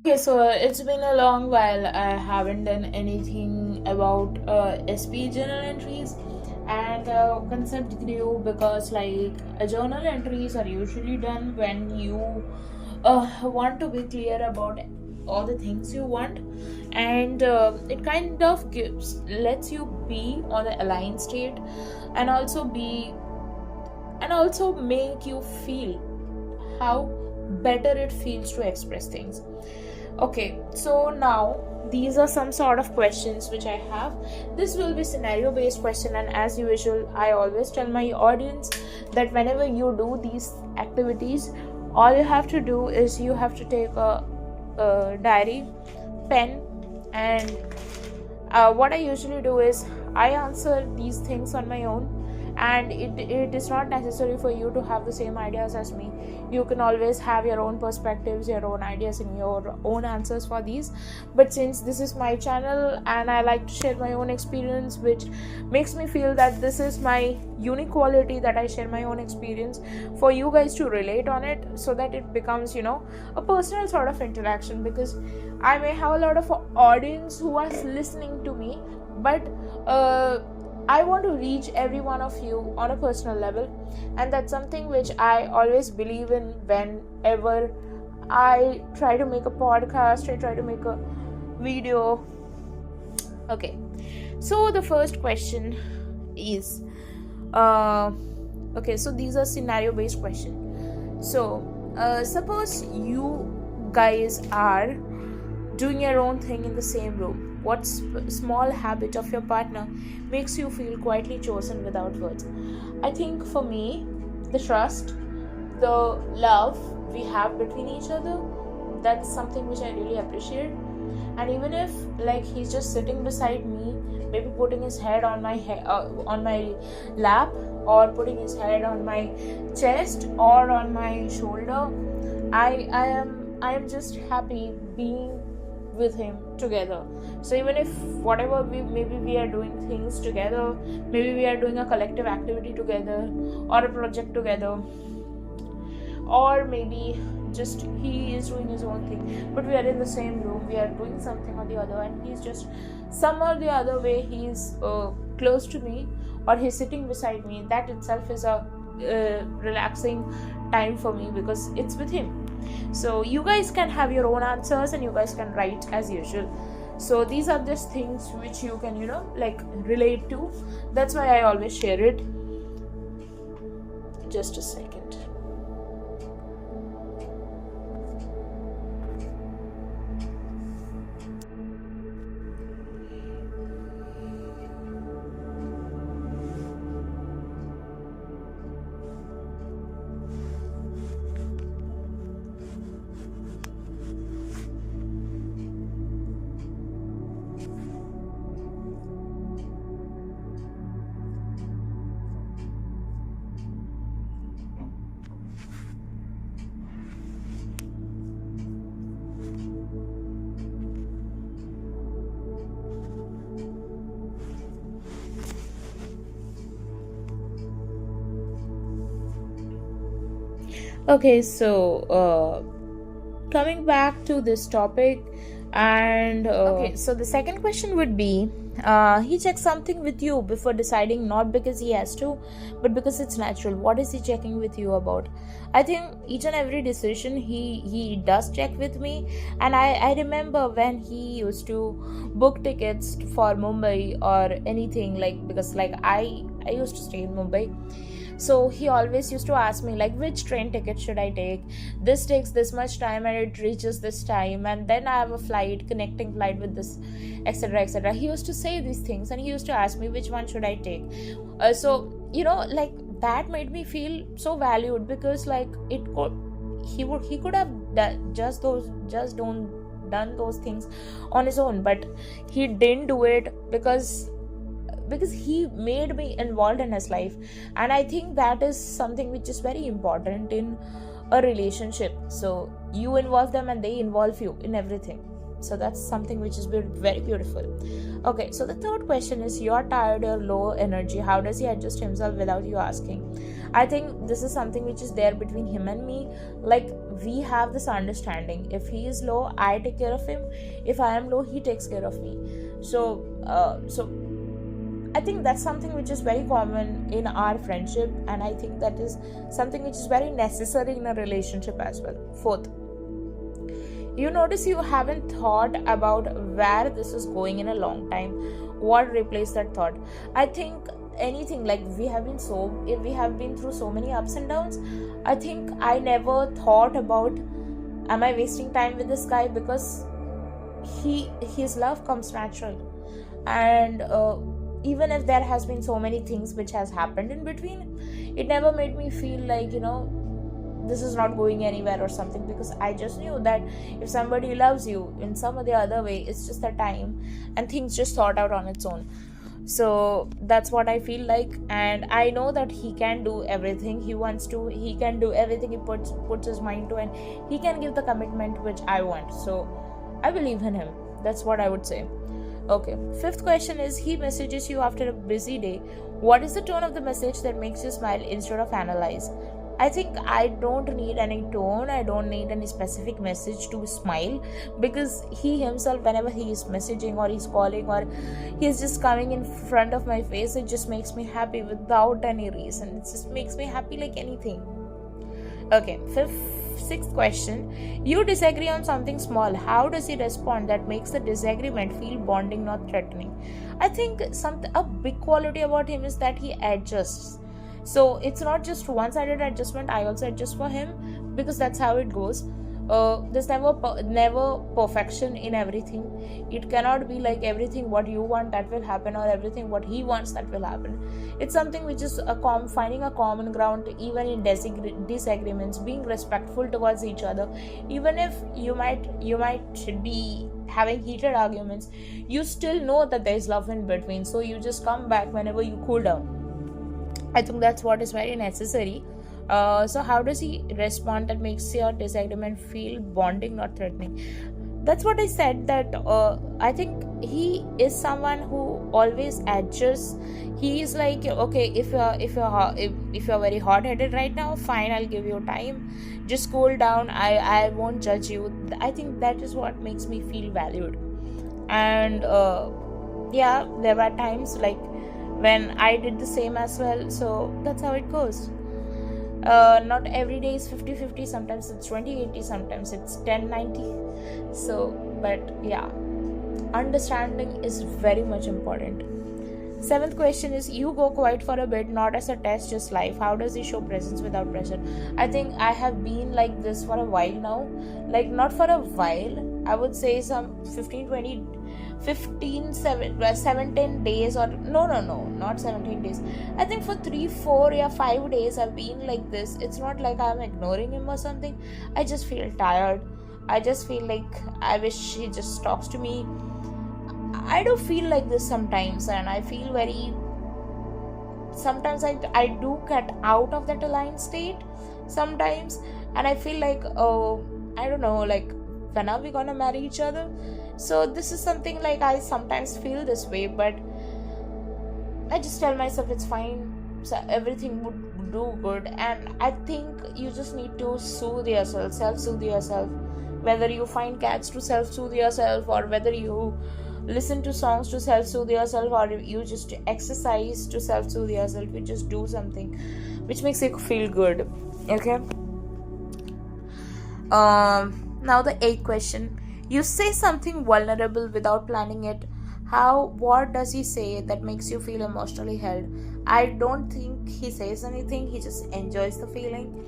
Okay, so it's been a long while. I haven't done anything about SP journal entries, and concept grew because journal entries are usually done when you want to be clear about all the things you want, and it kind of gives lets you be on the aligned state, and also make you feel how better it feels to express things. Okay, so now these are some sort of questions which I have. This will be scenario based question, and as usual, I always tell my audience that whenever you do these activities, all you have to do is you have to take a diary, pen, and what I usually do is I answer these things on my own, and it is not necessary for you to have the same ideas as me. You can always have your own perspectives, your own ideas, and your own answers for these. But since this is my channel and I like to share my own experience, which makes me feel that this is my unique quality, that I share my own experience for you guys to relate on it, so that it becomes a personal sort of interaction, because I may have a lot of audience who are listening to me, but I want to reach every one of you on a personal level, and that's something which I always believe in whenever I try to make a podcast, I try to make a video. Okay, so the first question is okay, so these are scenario based questions. So suppose you guys are doing your own thing in the same room. What small habit of your partner makes you feel quietly chosen without words? I think for me, the trust, the love we have between each other, that's something which I really appreciate. And even if he's just sitting beside me, maybe putting his head on my lap, or putting his head on my chest or on my shoulder, I am just happy being with him together. So even if whatever we are doing things together, maybe we are doing a collective activity together or a project together, or maybe just he is doing his own thing, but we are in the same room, we are doing something or the other, and he's just some or the other way he's close to me, or he's sitting beside me, that itself is a relaxing time for me, because it's with him. So you guys can have your own answers, and you guys can write as usual. So these are just things which you can relate to. That's why I always share it. Just a second. Okay, so coming back to this topic, and okay, so the second question would be, he checks something with you before deciding, not because he has to, but because it's natural. What is he checking with you about? I think each and every decision he does check with me. And I remember when he used to book tickets for Mumbai or anything, because I used to stay in Mumbai. So he always used to ask me, which train ticket should I take? This takes this much time and it reaches this time, and then I have a connecting flight with this, etc., etc. He used to say these things, and he used to ask me which one should I take. So that made me feel so valued, because he could have done those things on his own, but he didn't do it because he made me involved in his life. And I think that is something which is very important in a relationship. So you involve them and they involve you in everything. So that's something which is very beautiful. Okay, so the third question is, you're tired or low energy, how does he adjust himself without you asking? I think this is something which is there between him and me. we have this understanding. If he is low, I take care of him. If I am low, he takes care of me. So I think that's something which is very common in our friendship, and I think that is something which is very necessary in a relationship as well. Fourth, you notice you haven't thought about where this is going in a long time. What replaced that thought? I think anything, like we have been through so many ups and downs. I think I never thought about, am I wasting time with this guy? Because his love comes natural. And even if there has been so many things which has happened in between, it never made me feel like, this is not going anywhere or something, because I just knew that if somebody loves you in some or the other way, it's just a time and things just sort out on its own. So that's what I feel like, and I know that he can do everything he wants to. He can do everything he puts his mind to, and he can give the commitment which I want. So I believe in him. That's what I would say. Okay, fifth question is, he messages you after a busy day. What is the tone of the message that makes you smile instead of analyze? I think I don't need any tone, I don't need any specific message to smile, because he himself, whenever he is messaging or he's calling or he's just coming in front of my face, it just makes me happy without any reason. It just makes me happy like anything. Okay, sixth question. You disagree on something small. How does he respond that makes the disagreement feel bonding, not threatening? I think a big quality about him is that he adjusts. So it's not just one-sided adjustment. I also adjust for him, because that's how it goes. There's never perfection in everything. It cannot be like everything what you want that will happen, or everything what he wants that will happen. It's something which is finding a common ground even in disagreements, being respectful towards each other. Even if you might be having heated arguments, you still know that there is love in between, so you just come back whenever you cool down. I think that's what is very necessary. So how does he respond that makes your disagreement feel bonding, not threatening? That's what I said, that I think he is someone who always adjusts. He is like, okay, if you're very hot-headed right now, fine, I'll give you time, just cool down, I won't judge you. I think that is what makes me feel valued. And yeah, there were times like when I did the same as well. So that's how it goes. Not every day is 50-50. Sometimes it's 20-80, sometimes it's 10-90. So, but yeah, understanding is very much important. Seventh question is, you go quiet for a bit, not as a test, just life. How does he show presence without pressure? I think I have been like this for a while now. Like, not for a while, I would say some 17 days, or no, not 17 days. I think for 3, 4, 5 days I've been like this. It's not like I'm ignoring him or something. I just feel tired. I just feel like I wish he just talks to me. I do feel like this sometimes, and I feel very, sometimes I do get out of that aligned state sometimes, and I feel like, oh, I don't know, like, when are we gonna marry each other? So this is something like I sometimes feel this way, but I just tell myself it's fine, so everything would do good. And I think you just need to soothe yourself, self-soothe yourself, whether you find cats to self-soothe yourself, or whether you listen to songs to self-soothe yourself, or you just exercise to self-soothe yourself. You just do something which makes you feel good. Okay. Now the 8th question. You say something vulnerable without planning it. What does he say that makes you feel emotionally held? I don't think he says anything. He just enjoys the feeling.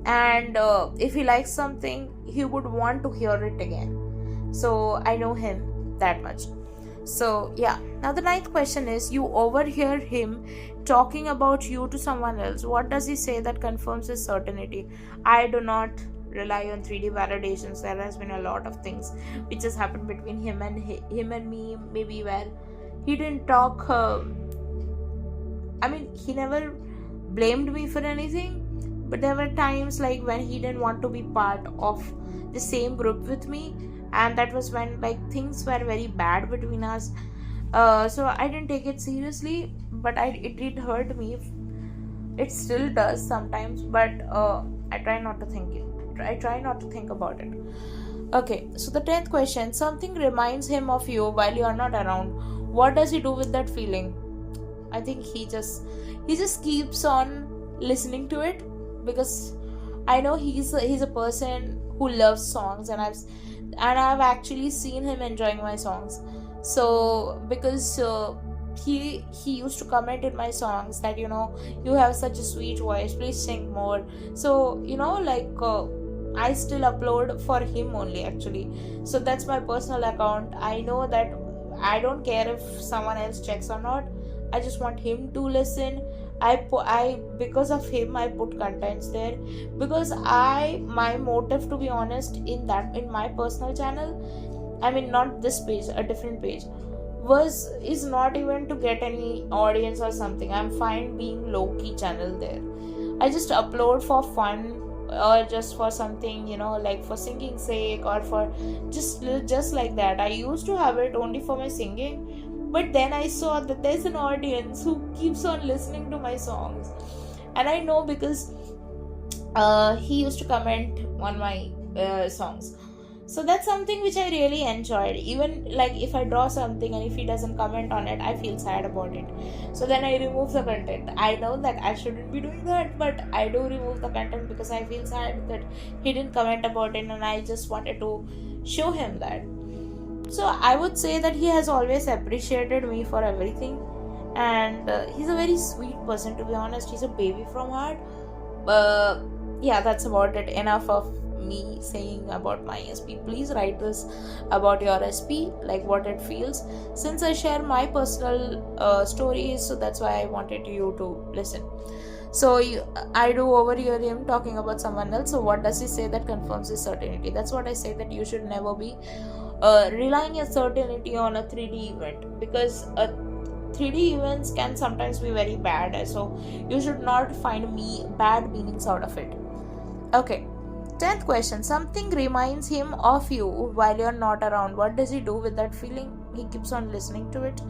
And if he likes something, he would want to hear it again. So I know him that much. So yeah. Now the 9th question is, you overhear him talking about you to someone else. What does he say that confirms his certainty? I do not rely on 3D validations. There has been a lot of things which has happened between him and me, maybe where he didn't talk. He never blamed me for anything, but there were times like when he didn't want to be part of the same group with me, and that was when like things were very bad between us. So I didn't take it seriously, but it did hurt me. It still does sometimes, but I try not to think I try not to think about it. Okay, so the 10th question, something reminds him of you while you are not around. What does he do with that feeling? I think he just keeps on listening to it, because I know he's a person who loves songs, and I've actually seen him enjoying my songs. So because he used to comment in my songs that, you have such a sweet voice, please sing more. So I still upload for him only, actually. So that's my personal account. I know that I don't care if someone else checks or not. I just want him to listen. I because of him I put contents there, because my motive, to be honest, in my personal channel, I mean not this page, a different page, is not even to get any audience or something. I'm fine being low key channel there. I just upload for fun, or just for something, like for singing sake, or for just like that. I used to have it only for my singing, but then I saw that there's an audience who keeps on listening to my songs. And I know because he used to comment on my songs. So that's something which I really enjoyed. Even like if I draw something and if he doesn't comment on it, I feel sad about it. So then I remove the content. I know that I shouldn't be doing that, but I do remove the content because I feel sad that he didn't comment about it, and I just wanted to show him that. So I would say that he has always appreciated me for everything, and he's a very sweet person, to be honest. He's a baby from heart. Yeah, that's about it. Enough of me saying about my SP. Please write this about your SP, like what it feels, since I share my personal stories. So that's why I wanted you to listen. So I do overhear him talking about someone else. So what does he say that confirms his certainty? That's what I say, that you should never be relying your certainty on a 3D event, because 3D events can sometimes be very bad. So you should not find bad meanings out of it. Okay, 10th question, something reminds him of you while you're not around. What does he do with that feeling? He keeps on listening to it,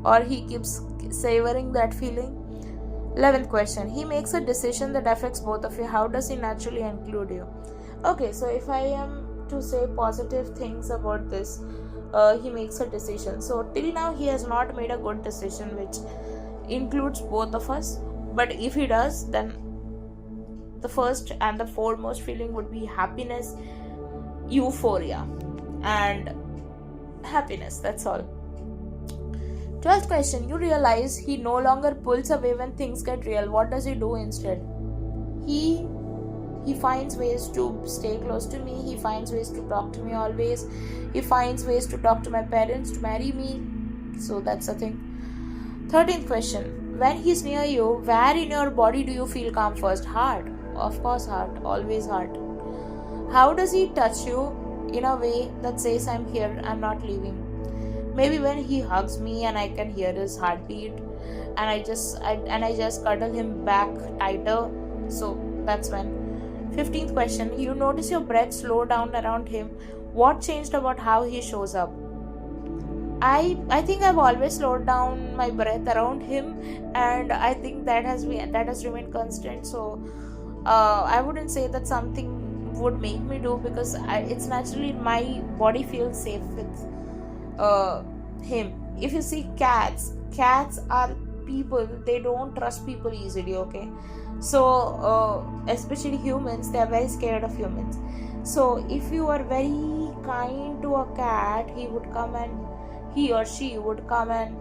or he keeps savoring that feeling. 11th question, he makes a decision that affects both of you. How does he naturally include you? Okay, so if I am to say positive things about this, he makes a decision. So till now he has not made a good decision which includes both of us, but if he does, then the first and the foremost feeling would be happiness, euphoria, and happiness. That's all. 12th question, you realize he no longer pulls away when things get real. What does he do instead? He finds ways to stay close to me. He finds ways to talk to me always. He finds ways to talk to my parents to marry me. So that's the thing. 13th question, when he's near you, where in your body do you feel calm first? Heart. Of course, heart. Always heart. How does he touch you in a way that says, I'm here, I'm not leaving? Maybe when he hugs me and I can hear his heartbeat, and I just cuddle him back tighter. So that's when. 15th question, you notice your breath slow down around him. What changed about how he shows up? I think I've always slowed down my breath around him, and I think that has remained constant. So I wouldn't say that something would make me do, because it's naturally my body feels safe with him. If you see cats are people, they don't trust people easily, okay? So especially humans, they are very scared of humans. So if you are very kind to a cat, he or she would come and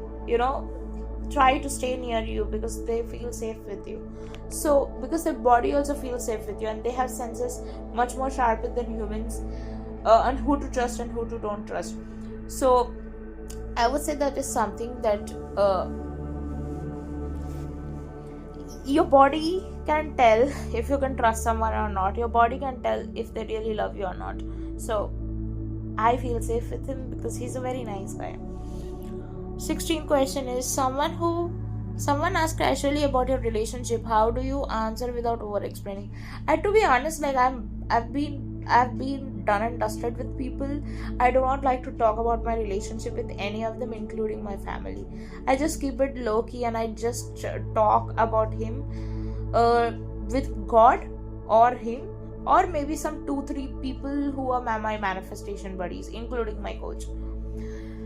try to stay near you, because they feel safe with you. So because their body also feels safe with you, and they have senses much more sharper than humans, and who to trust and who to don't trust. So I would say that is something that your body can tell if you can trust someone or not. Your body can tell if they really love you or not. So I feel safe with him because he's a very nice guy. 16th question is, someone asked casually about your relationship. How do you answer without over explaining? To be honest, like I've been done and dusted with people. I do not like to talk about my relationship with any of them, including my family. I just keep it low key, and I just talk about him with God, or him, or maybe some 2-3 people who are my manifestation buddies, including my coach.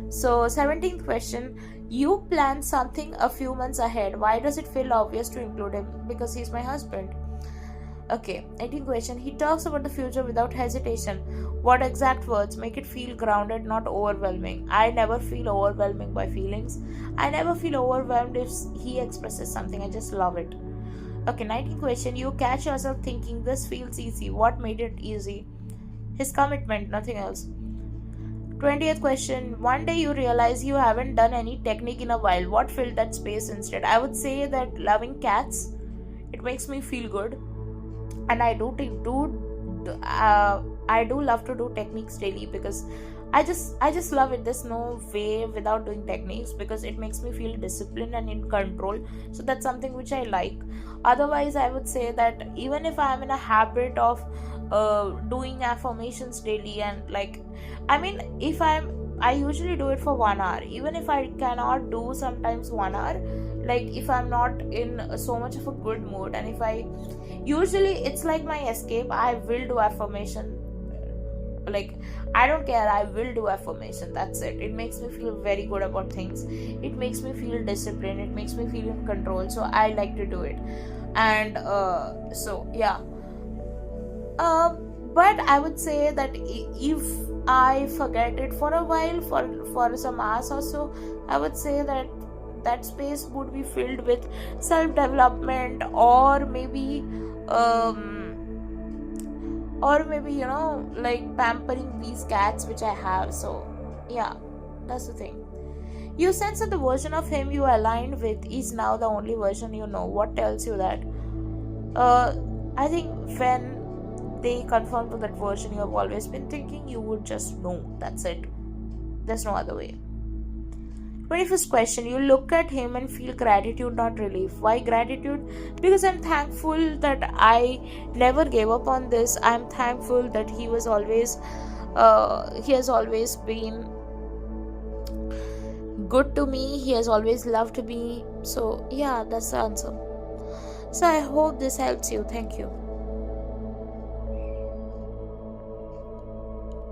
So 17th question, you plan something a few months ahead. Why does it feel obvious to include him? Because he's my husband. Okay, 18th question, he talks about the future without hesitation. What exact words make it feel grounded, not overwhelming? I never feel overwhelming by feelings. I never feel overwhelmed if he expresses something. I just love it. Okay, 19th question, you catch yourself thinking this feels easy. What made it easy? His commitment, nothing else. 20th question, one day you realize you haven't done any technique in a while. What filled that space instead? I would say that loving cats, it makes me feel good, and I do love to do techniques daily, because I just love it. There's no way without doing techniques, because it makes me feel disciplined and in control. So that's something which I like. Otherwise, I would say that even if I'm in a habit of doing affirmations daily, and like, I mean, I usually do it for 1 hour. Even if I cannot do sometimes 1 hour, like if I'm not in so much of a good mood, and if I usually, it's like my escape, I will do affirmation. Like, I don't care, I will do affirmation. That's it. It makes me feel very good about things. It makes me feel disciplined. It makes me feel in control. So I like to do it. And so yeah. But I would say that if I forget it for a while, for some hours or so, I would say that that space would be filled with self-development, or maybe like pampering these cats which I have. So yeah, that's the thing. You sense that the version of him you aligned with is now the only version you know. What tells you that? I think when they confirm to that version you have always been thinking, you would just know. That's it. There's no other way. 21st question, you look at him and feel gratitude, not relief. Why gratitude? Because I'm thankful that I never gave up on this. I'm thankful that he has always been good to me. He has always loved me. So yeah, that's the answer. So I hope this helps you. Thank you.